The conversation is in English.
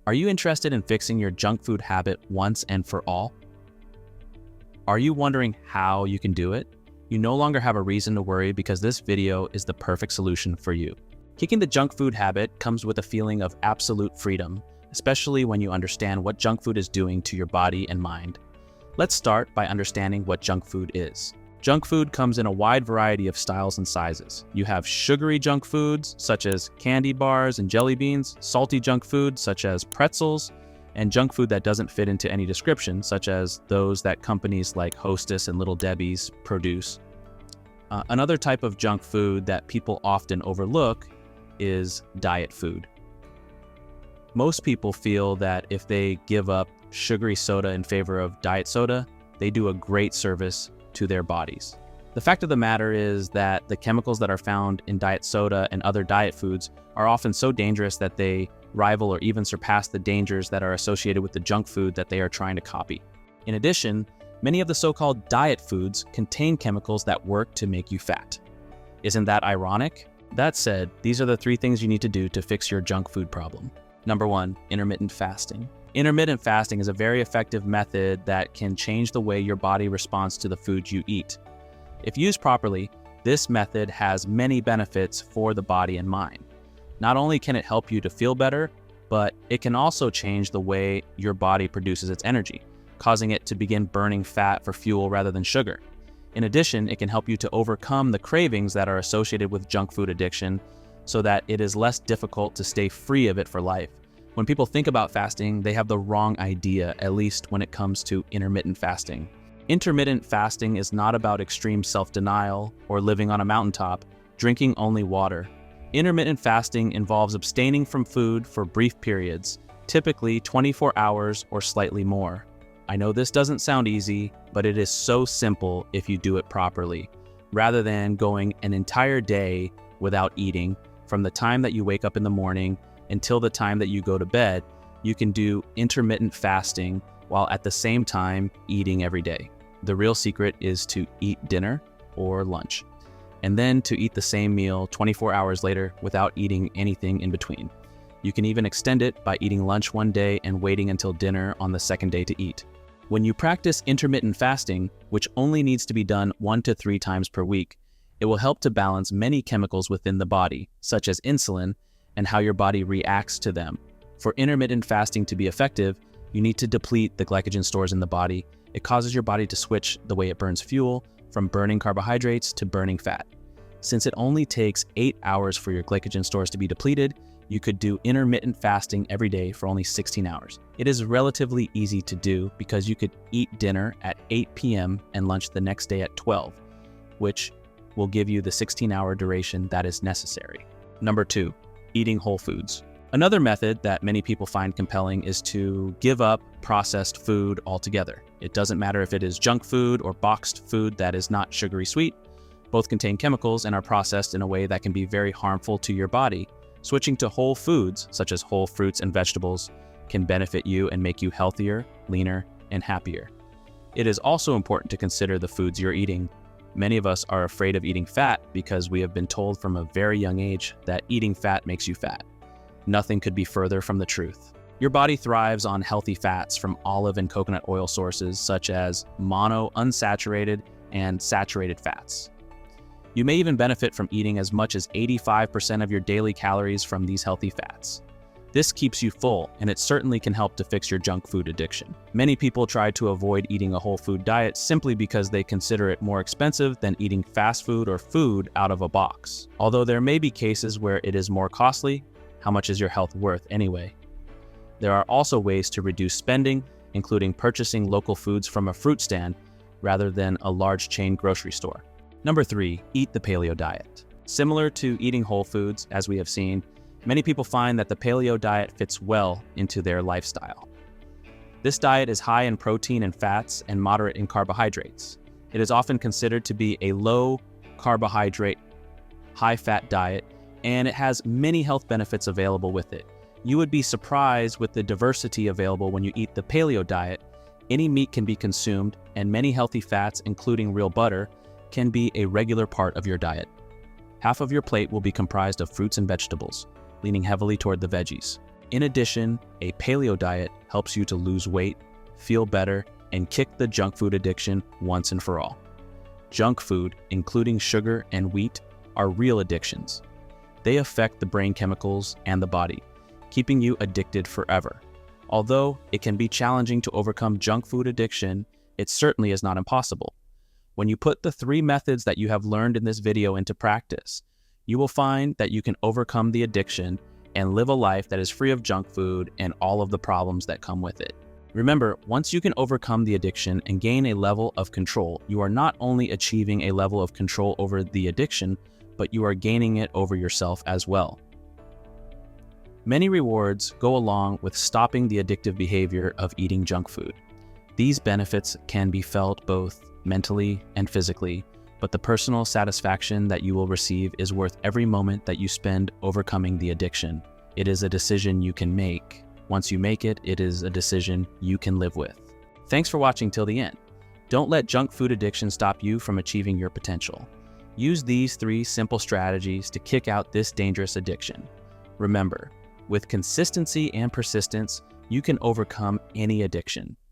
Are you interested in fixing your junk food habit once and for all? Are you wondering how you can do it? You no longer have a reason to worry because this video is the perfect solution for you. Kicking the junk food habit comes with a feeling of absolute freedom, especially when you understand what junk food is doing to your body and mind. Let's start by understanding what junk food is. Junk food comes in a wide variety of styles and sizes. You have sugary junk foods, such as candy bars and jelly beans, salty junk food, such as pretzels, and junk food that doesn't fit into any description, such as those that companies like Hostess and Little Debbie's produce. Another type of junk food that people often overlook is diet food. Most people feel that if they give up sugary soda in favor of diet soda, they do a great service to their bodies. The fact of the matter is that the chemicals that are found in diet soda and other diet foods are often so dangerous that they rival or even surpass the dangers that are associated with the junk food that they are trying to copy. In addition, many of the so-called diet foods contain chemicals that work to make you fat. Isn't that ironic? That said, these are the 3 things you need to do to fix your junk food problem. Number 1, intermittent fasting. Intermittent fasting is a very effective method that can change the way your body responds to the food you eat. If used properly, this method has many benefits for the body and mind. Not only can it help you to feel better, but it can also change the way your body produces its energy, causing it to begin burning fat for fuel rather than sugar. In addition, it can help you to overcome the cravings that are associated with junk food addiction so that it is less difficult to stay free of it for life. When people think about fasting, they have the wrong idea, at least when it comes to intermittent fasting. Intermittent fasting is not about extreme self-denial or living on a mountaintop, drinking only water. Intermittent fasting involves abstaining from food for brief periods, typically 24 hours or slightly more. I know this doesn't sound easy, but it is so simple if you do it properly. Rather than going an entire day without eating, from the time that you wake up in the morning until the time that you go to bed, you can do intermittent fasting while at the same time eating every day. The real secret is to eat dinner or lunch, and then to eat the same meal 24 hours later without eating anything in between. You can even extend it by eating lunch one day and waiting until dinner on the second day to eat. When you practice intermittent fasting, which only needs to be done 1 to 3 times per week, it will help to balance many chemicals within the body, such as insulin, and how your body reacts to them. For intermittent fasting to be effective, you need to deplete the glycogen stores in the body. It causes your body to switch the way it burns fuel from burning carbohydrates to burning fat. Since it only takes 8 hours for your glycogen stores to be depleted, you could do intermittent fasting every day for only 16 hours. It is relatively easy to do because you could eat dinner at 8 p.m. and lunch the next day at 12, which will give you the 16-hour duration that is necessary. Number 2, eating whole foods. Another method that many people find compelling is to give up processed food altogether. It doesn't matter if it is junk food or boxed food that is not sugary sweet. Both contain chemicals and are processed in a way that can be very harmful to your body. Switching to whole foods, such as whole fruits and vegetables, can benefit you and make you healthier, leaner, and happier. It is also important to consider the foods you're eating. Many of us are afraid of eating fat because we have been told from a very young age that eating fat makes you fat. Nothing could be further from the truth. Your body thrives on healthy fats from olive and coconut oil sources such as monounsaturated and saturated fats. You may even benefit from eating as much as 85% of your daily calories from these healthy fats. This keeps you full, and it certainly can help to fix your junk food addiction. Many people try to avoid eating a whole food diet simply because they consider it more expensive than eating fast food or food out of a box. Although there may be cases where it is more costly, how much is your health worth anyway? There are also ways to reduce spending, including purchasing local foods from a fruit stand rather than a large chain grocery store. Number 3, eat the paleo diet. Similar to eating whole foods, as we have seen, many people find that the paleo diet fits well into their lifestyle. This diet is high in protein and fats and moderate in carbohydrates. It is often considered to be a low carbohydrate, high fat diet, and it has many health benefits available with it. You would be surprised with the diversity available when you eat the paleo diet. Any meat can be consumed, and many healthy fats, including real butter, can be a regular part of your diet. Half of your plate will be comprised of fruits and vegetables, leaning heavily toward the veggies. In addition, a paleo diet helps you to lose weight, feel better, and kick the junk food addiction once and for all. Junk food, including sugar and wheat, are real addictions. They affect the brain chemicals and the body, keeping you addicted forever. Although it can be challenging to overcome junk food addiction, it certainly is not impossible. When you put the 3 methods that you have learned in this video into practice, you will find that you can overcome the addiction and live a life that is free of junk food and all of the problems that come with it. Remember, once you can overcome the addiction and gain a level of control, you are not only achieving a level of control over the addiction, but you are gaining it over yourself as well. Many rewards go along with stopping the addictive behavior of eating junk food. These benefits can be felt both mentally and physically, but the personal satisfaction that you will receive is worth every moment that you spend overcoming the addiction. It is a decision you can make. Once you make it, it is a decision you can live with. Thanks for watching till the end. Don't let junk food addiction stop you from achieving your potential. Use these 3 simple strategies to kick out this dangerous addiction. Remember, with consistency and persistence, you can overcome any addiction.